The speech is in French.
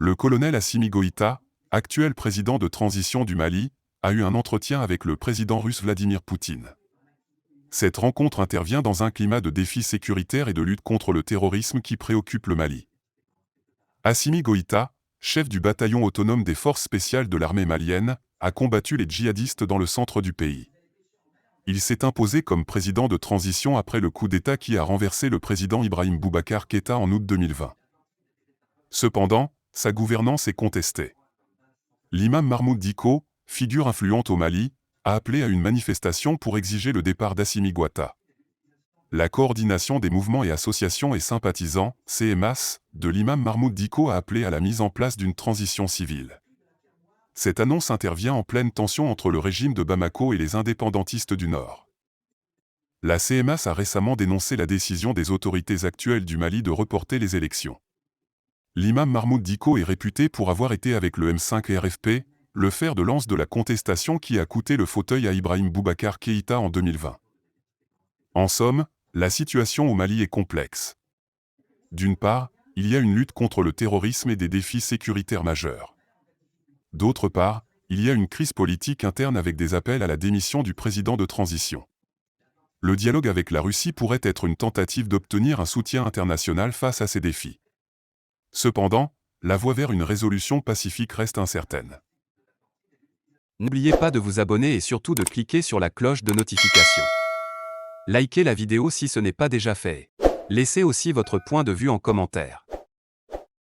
Le colonel Assimi Goïta, actuel président de transition du Mali, a eu un entretien avec le président russe Vladimir Poutine. Cette rencontre intervient dans un climat de défis sécuritaires et de lutte contre le terrorisme qui préoccupe le Mali. Assimi Goïta, chef du bataillon autonome des forces spéciales de l'armée malienne, a combattu les djihadistes dans le centre du pays. Il s'est imposé comme président de transition après le coup d'État qui a renversé le président Ibrahim Boubacar Keïta en août 2020. Cependant, sa gouvernance est contestée. L'imam Mahmoud Dicko, figure influente au Mali, a appelé à une manifestation pour exiger le départ d'Assimi Goïta. La coordination des mouvements et associations et sympathisants, CMAS, de l'imam Mahmoud Dicko a appelé à la mise en place d'une transition civile. Cette annonce intervient en pleine tension entre le régime de Bamako et les indépendantistes du Nord. La CMAS a récemment dénoncé la décision des autorités actuelles du Mali de reporter les élections. L'imam Mahmoud Dicko est réputé pour avoir été avec le M5 et RFP, le fer de lance de la contestation qui a coûté le fauteuil à Ibrahim Boubacar Keïta en 2020. En somme, la situation au Mali est complexe. D'une part, il y a une lutte contre le terrorisme et des défis sécuritaires majeurs. D'autre part, il y a une crise politique interne avec des appels à la démission du président de transition. Le dialogue avec la Russie pourrait être une tentative d'obtenir un soutien international face à ces défis. Cependant, la voie vers une résolution pacifique reste incertaine. N'oubliez pas de vous abonner et surtout de cliquer sur la cloche de notification. Likez la vidéo si ce n'est pas déjà fait. Laissez aussi votre point de vue en commentaire.